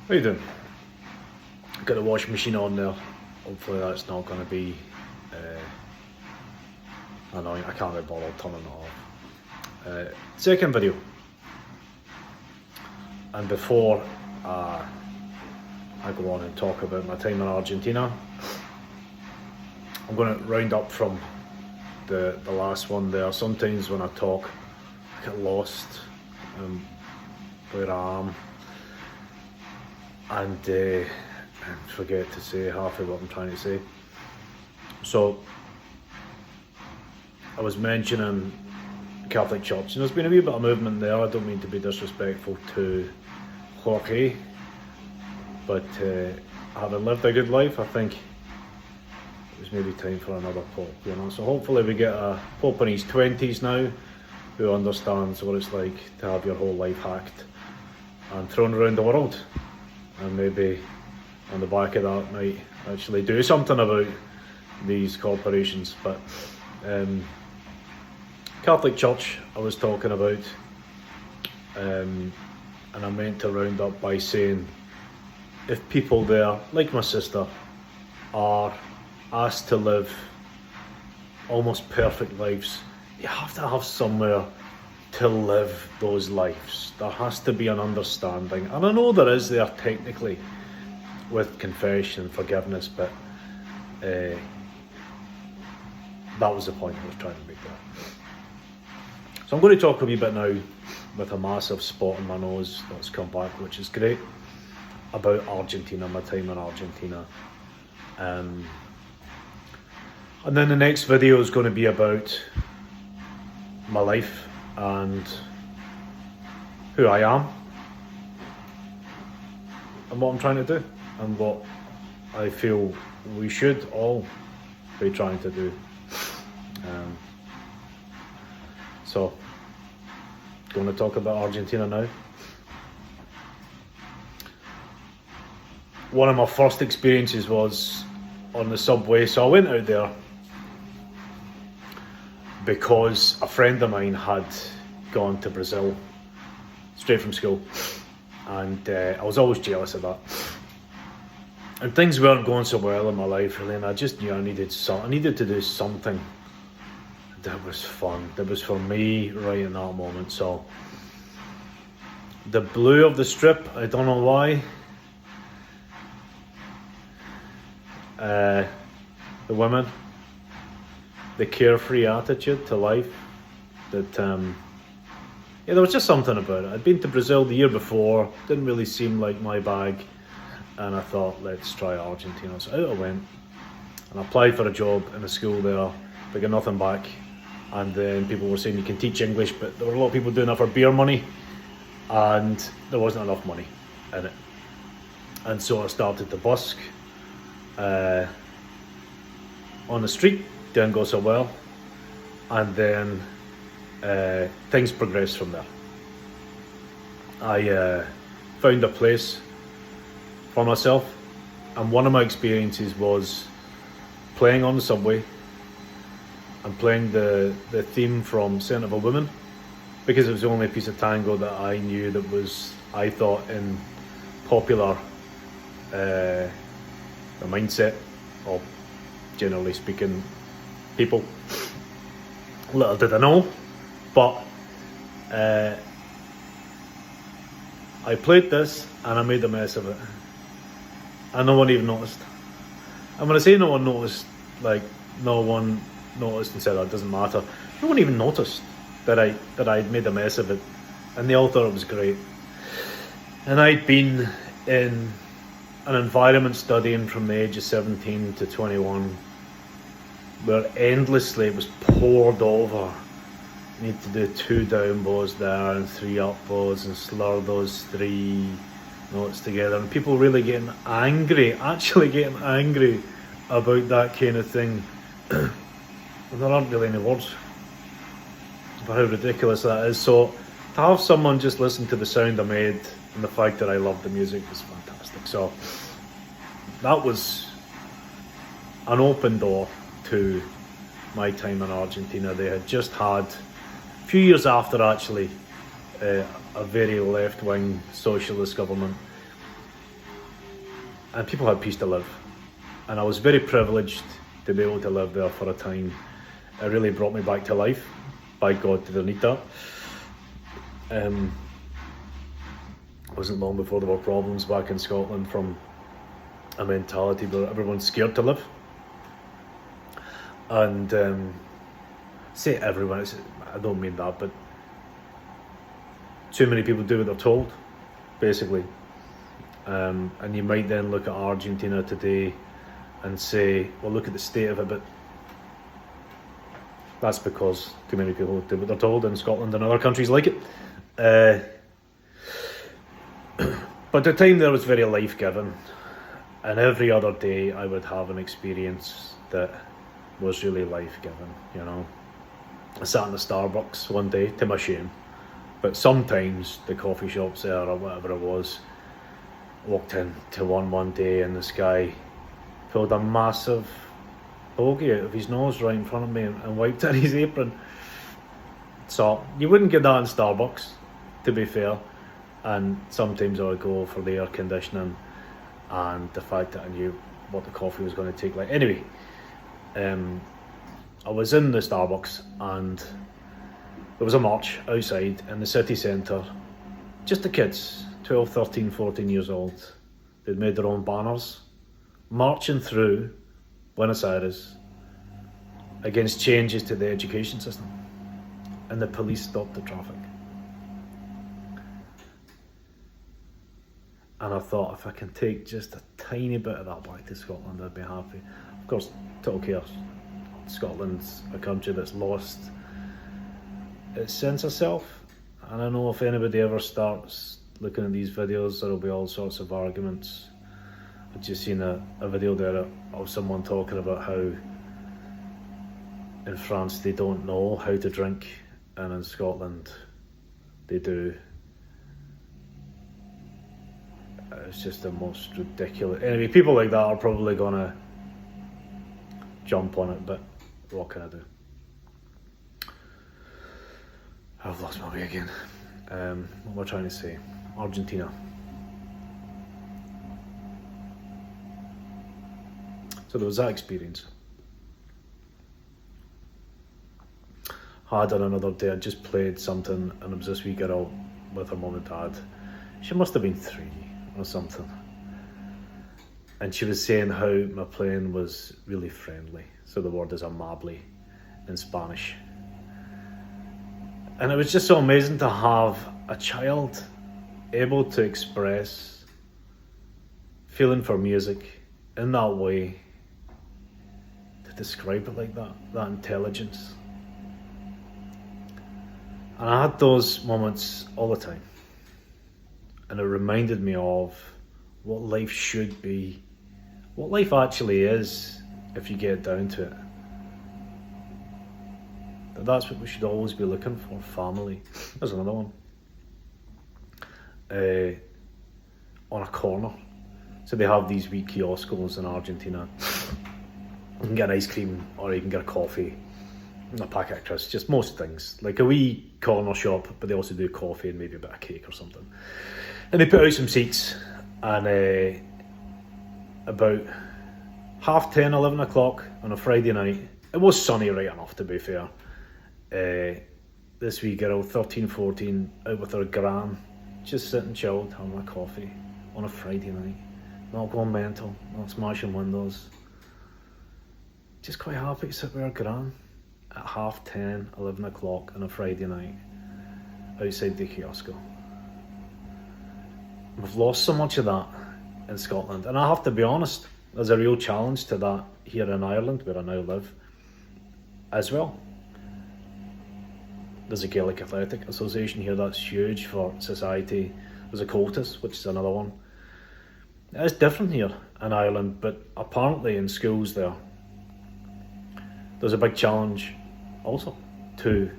How you doing? Got the washing machine on there. Hopefully that's not going to be annoying. I can't be bothered turning it off. Second video. And before I go on and talk about my time in Argentina, I'm going to round up from the last one there. Sometimes when I talk, I get lost where I am and forget to say half of what I'm trying to say. So I was mentioning Catholic Church, and there's been a wee bit of movement there. I don't mean to be disrespectful to Jorge, but having lived a good life, I think it was maybe time for another pope, you know. So hopefully we get a pope in his 20s now who understands what it's like to have your whole life hacked and thrown around the world, and maybe on the back of that might actually do something about these corporations. But Catholic Church I was talking about, and I meant to round up by saying, if people there, like my sister, are asked to live almost perfect lives, you have to have somewhere to live those lives. There has to be an understanding, and I know there is there technically with confession and forgiveness, but that was the point I was trying to make there. So I'm going to talk a wee bit now, with a massive spot on my nose that's come back, which is great, about Argentina, my time in Argentina. And then the next video is going to be about my life and who I am and what I'm trying to do and what I feel we should all be trying to do. So, going to talk about Argentina now. One of my first experiences was on the subway. So I went out there because a friend of mine had gone to Brazil straight from school, and I was always jealous of that. And things weren't going so well in my life really, and I just knew I needed to do something that was fun, that was for me right in that moment. So the blue of the strip, I don't know why, the women, the carefree attitude to life, that yeah, there was just something about it. I'd been to Brazil the year before, didn't really seem like my bag, and I thought, let's try Argentina. So out I went and applied for a job in a school there, but got nothing back. And then people were saying you can teach English, but there were a lot of people doing that for beer money, and there wasn't enough money in it. And so I started to busk on the street. Didn't go so well, and then things progressed from there. I found a place for myself, and one of my experiences was playing on the subway and playing the theme from Scent of a Woman, because it was the only piece of tango that I knew that was, I thought, in popular the mindset of, generally speaking, people. Little did I know, but I played this and I made a mess of it, and no one even noticed. And when I say no one noticed, like no one noticed and said, oh, it doesn't matter. No one even noticed that I'd made a mess of it, and they all thought it was great. And I'd been in an environment studying from the age of 17 to 21, where endlessly it was poured over. You need to do 2 down bows there and 3 up bows and slur those 3 notes together, and people really getting angry, actually getting angry about that kind of thing. And there aren't really any words for how ridiculous that is. So to have someone just listen to the sound I made and the fact that I loved the music was fantastic. So that was an open door to my time in Argentina. They had just had, a few years after actually, a very left-wing socialist government and people had peace to live. And I was very privileged to be able to live there for a time. It really brought me back to life. By God, did I need that. It wasn't long before there were problems back in Scotland from a mentality where everyone's scared to live. And say everyone, I don't mean that, but too many people do what they're told, basically. And you might then look at Argentina today and say, well, look at the state of it, but that's because too many people do what they're told in Scotland and other countries like it. But the time there was very life-giving, and every other day I would have an experience that was really life-giving, you know. I sat in the Starbucks one day, to my shame, but sometimes the coffee shops there or whatever it was, walked into one day and this guy pulled a massive bogey out of his nose right in front of me and wiped it in his apron. So you wouldn't get that in Starbucks, to be fair. And sometimes I would go for the air conditioning and the fact that I knew what the coffee was going to take. Like, anyway, I was in the Starbucks and there was a march outside in the city centre. Just the kids, 12, 13, 14 years old. They'd made their own banners, marching through Buenos Aires against changes to the education system. And the police stopped the traffic. And I thought, if I can take just a tiny bit of that back to Scotland, I'd be happy. Of course, total chaos. Scotland's a country that's lost its sense of self. And I know if anybody ever starts looking at these videos, there'll be all sorts of arguments. I've just seen a video there of someone talking about how in France they don't know how to drink, and in Scotland they do. It's just the most ridiculous. Anyway, people like that are probably gonna jump on it, but what can I do? I've lost my way again. What am I trying to say? Argentina. So there was that experience. Had on another day, I just played something, and it was this wee girl with her mum and dad. She must have been 3 or something. And she was saying how my playing was really friendly. So the word is amable in Spanish. And it was just so amazing to have a child able to express feeling for music in that way, to describe it like that intelligence. And I had those moments all the time. And it reminded me of what life should be, what life actually is if you get down to it. That's what we should always be looking for, family. There's another one. On a corner. So they have these wee kioscos in Argentina. You can get ice cream or you can get a coffee, a packet of crisps, just most things. Like a wee corner shop, but they also do coffee and maybe a bit of cake or something. And they put out some seats, and about 10:30, 11 o'clock on a Friday night, it was sunny right enough to be fair. This wee girl, 13, 14, out with her gran, just sitting chilled, having a coffee on a Friday night, not going mental, not smashing windows, just quite happy to sit with her gran at 10:30, 11 o'clock on a Friday night outside the kiosco. We've lost so much of that in Scotland, and I have to be honest, there's a real challenge to that here in Ireland, where I now live, as well. There's a Gaelic Athletic Association here that's huge for society. There's a Cultus, which is another one. It's different here in Ireland, but apparently in schools there's a big challenge also to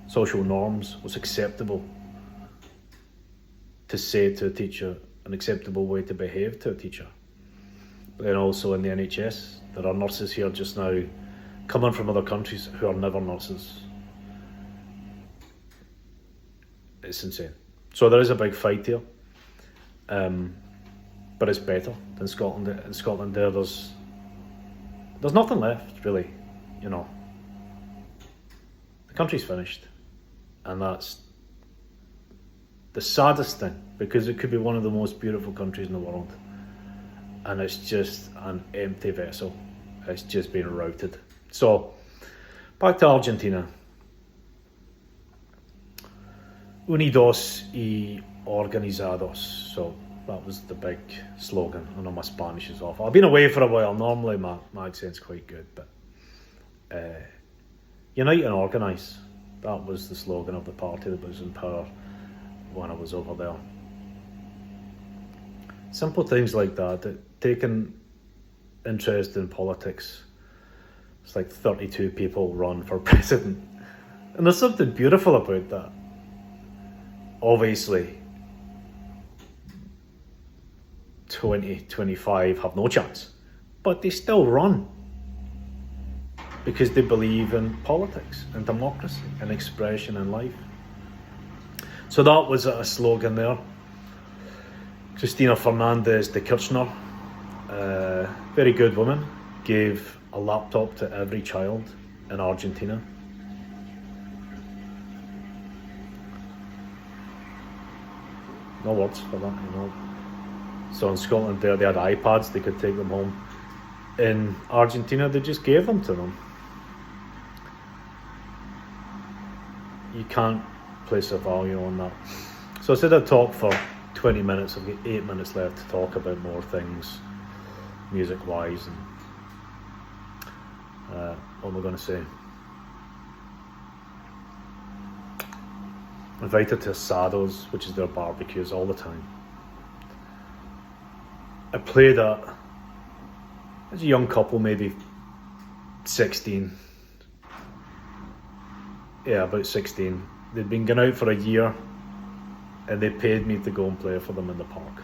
social norms, what's acceptable to say to a teacher, an acceptable way to behave to a teacher. But then also in the NHS, there are nurses here just now coming from other countries who are never nurses. It's insane. So there is a big fight here. But but it's better than Scotland. In Scotland, there's nothing left really, you know. The country's finished, and that's the saddest thing, because it could be one of the most beautiful countries in the world, and it's just an empty vessel. It's just been routed. So, back to Argentina. Unidos y organizados. So that was the big slogan. I know my Spanish is off. I've been away for a while. Normally my accent's quite good, but unite and organise. That was the slogan of the party that was in power when I was over there. Simple things like that, taking interest in politics. It's like 32 people run for president. And there's something beautiful about that. Obviously, 20, 25 have no chance, but they still run because they believe in politics and democracy and expression in life. So that was a slogan there. Cristina Fernandez de Kirchner, very good woman, gave a laptop to every child in Argentina. No words for that, you know. So in Scotland there, they had iPads, they could take them home. In Argentina, they just gave them to them. You can't place a value on that. So I said I'd talk for 20 minutes. I've got 8 minutes left to talk about more things, music-wise, and what am I going to say? Invited to asados, which is their barbecues, all the time. I played as a young couple, maybe 16. Yeah, about 16. They'd been going out for a year, and they paid me to go and play for them in the park.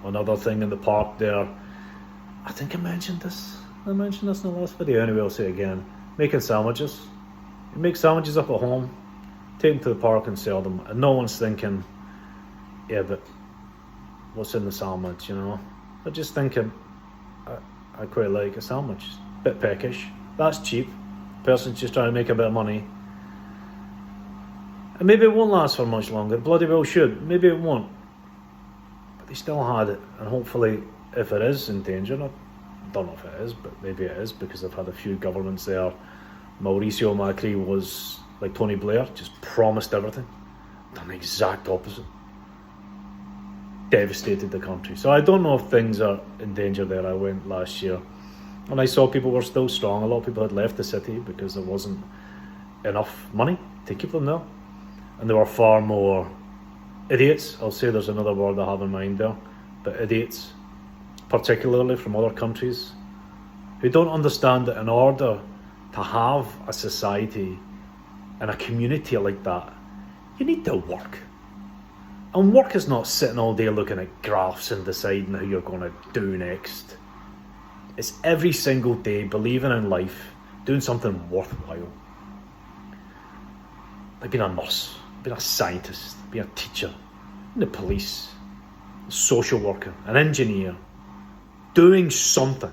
Another thing in the park there, I think I mentioned this in the last video, anyway I'll say it again. Making sandwiches. You make sandwiches up at home, take them to the park and sell them, and no one's thinking, yeah, but what's in the sandwich, you know? They're just thinking, I quite like a sandwich, bit peckish, that's cheap, person's just trying to make a bit of money, and maybe it won't last for much longer, it bloody well should, maybe it won't, but they still had it, and hopefully if it is in danger, I don't know if it is, but maybe it is, because I've had a few governments there. Mauricio Macri was like Tony Blair, just promised everything, done the exact opposite, devastated the country. So I don't know if things are in danger there. I went last year and I saw people were still strong. A lot of people had left the city because there wasn't enough money to keep them there, and there were far more idiots. I'll say there's another word I have in mind there, but idiots, particularly from other countries, who don't understand that in order to have a society and a community like that, you need to work. And work is not sitting all day looking at graphs and deciding how you're going to do next. It's every single day believing in life, doing something worthwhile. Like being a nurse, being a scientist, being a teacher, the police, a social worker, an engineer, doing something.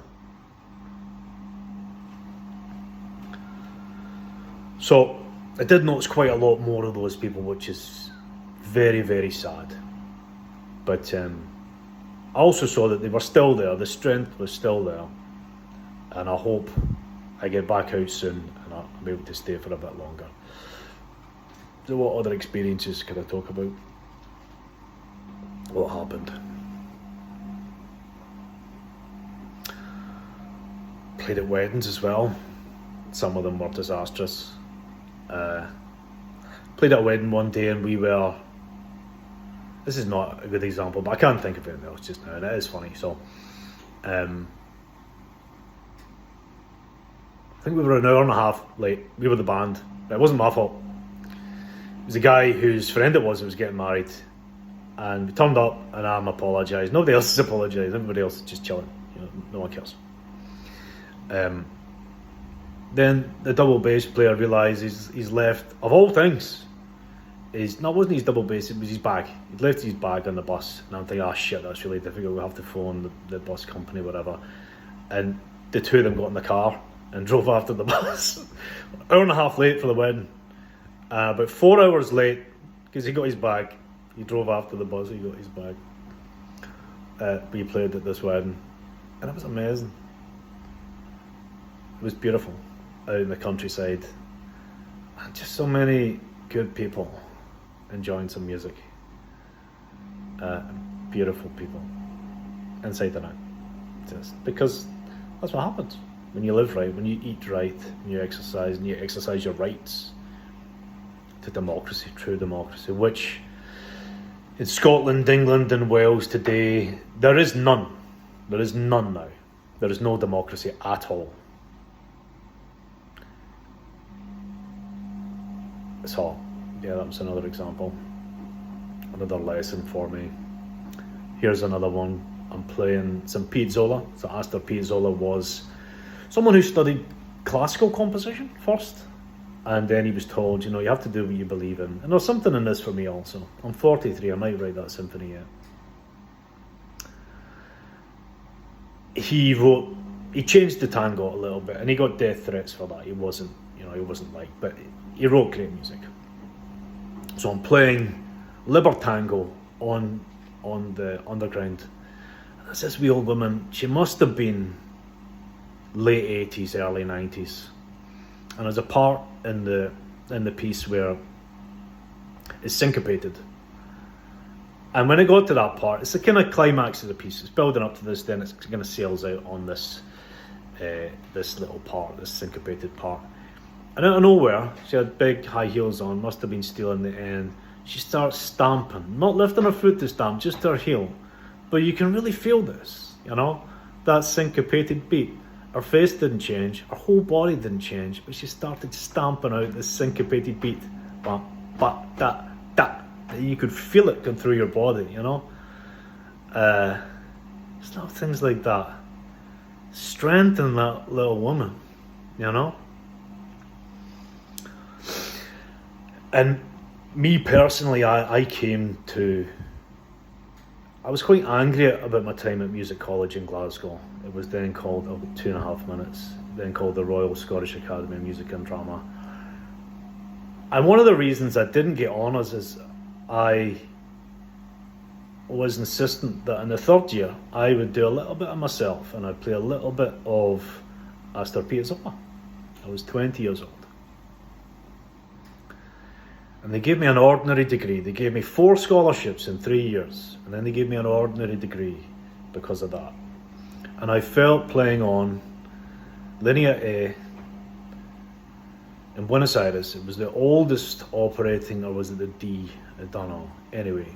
So I did notice quite a lot more of those people, which is very, very sad. But I also saw that they were still there, the strength was still there, and I hope I get back out soon and I'll be able to stay for a bit longer. So what other experiences could I talk about? What happened? Played at weddings as well. Some of them were disastrous. Played at a wedding one day and we were, this is not a good example, but I can't think of anything else just now, and it is funny. So I think we were an hour and a half late. We were the band. It wasn't my fault. It was a guy whose friend it was getting married, and we turned up and I'm apologised. Nobody else has apologised. Everybody else is just chilling. You know, no one cares. Then the double bass player realises he's left, of all things, no, it wasn't his double bass, it was his bag. He'd left his bag on the bus, and I'm thinking, oh shit, that's really difficult, we'll have to phone the bus company, whatever. And the two of them got in the car and drove after the bus. Hour and a half late for the wedding. About 4 hours late, because he got his bag. He drove after the bus, he got his bag. We played at this wedding, and it was amazing. It was beautiful, out in the countryside. And just so many good people enjoying some music. Beautiful people, inside and out. Just because that's what happens when you live right, when you eat right, when you exercise, and you exercise your rights to democracy, true democracy, which in Scotland, England and Wales today, there is none. There is none now. There is no democracy at all. So, yeah, that was another example. Another lesson for me. Here's another one. I'm playing some Piazzolla. So Astor Piazzolla was someone who studied classical composition first. And then he was told, you have to do what you believe in. And there's something in this for me also. I'm 43, I might write that symphony yet. He changed the tango a little bit, and he got death threats for that. He wasn't liked, but he wrote great music. So I'm playing Libertango on the underground. And there's this wee old woman, she must have been late 80s, early 90s. And there's a part in the piece where it's syncopated. And when I got to that part, it's the kind of climax of the piece. It's building up to this, then it's going to sails out on this little part, this syncopated part. And out of nowhere, she had big high heels on, must have been steel in the end. She starts stamping, not lifting her foot to stamp, just her heel. But you can really feel this, that syncopated beat. Her face didn't change, her whole body didn't change, but she started stamping out this syncopated beat. Ba, ba, da, da. You could feel it going through your body, It's little things like that. Strength in that little woman, And me personally, I was quite angry about my time at Music College in Glasgow. It was then called 2.5 minutes, then called the Royal Scottish Academy of Music and Drama. And one of the reasons I didn't get honours is I was insistent that in the third year I would do a little bit of myself and I'd play a little bit of Astor Piazzolla. I was 20 years old. And they gave me an ordinary degree. They gave me 4 scholarships in 3 years. And then they gave me an ordinary degree because of that. And I felt playing on Linea A in Buenos Aires. It was the oldest operating, or was it the D? I don't know. Anyway,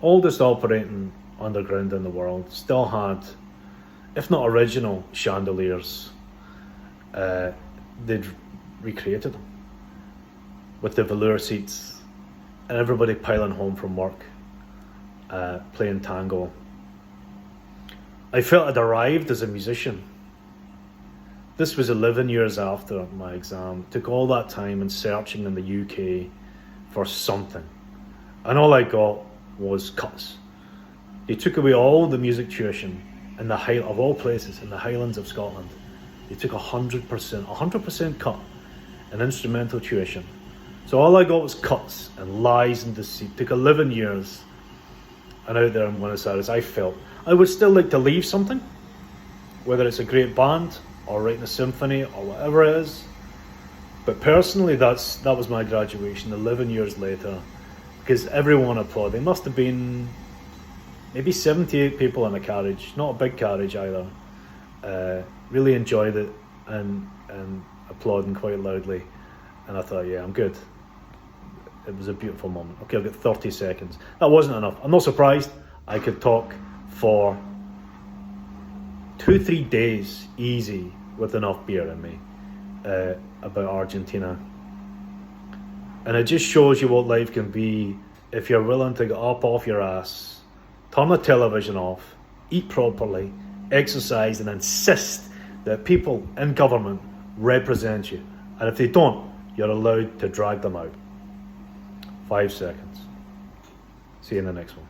oldest operating underground in the world. Still had, if not original, chandeliers. They'd recreated them with the velour seats, and everybody piling home from work, playing tango. I felt I'd arrived as a musician. This was 11 years after my exam. Took all that time and searching in the UK for something. And all I got was cuts. They took away all the music tuition in the of all places, in the Highlands of Scotland. They took 100% cut in instrumental tuition. So all I got was cuts and lies and deceit. Took 11 years. And out there in Buenos Aires, I felt I would still like to leave something, whether it's a great band or writing a symphony or whatever it is. But personally, that was my graduation 11 years later, because everyone applauded. There must have been maybe 78 people in a carriage, not a big carriage either. Really enjoyed it and applauding quite loudly. And I thought, yeah, I'm good. It was a beautiful moment. Okay, I've got 30 seconds. That wasn't enough. I'm not surprised. I could talk for 2-3 days easy with enough beer in me about Argentina. And it just shows you what life can be if you're willing to get up off your ass, turn the television off, eat properly, exercise, and insist that people in government represent you. And if they don't, you're allowed to drag them out. 5 seconds. See you in the next one.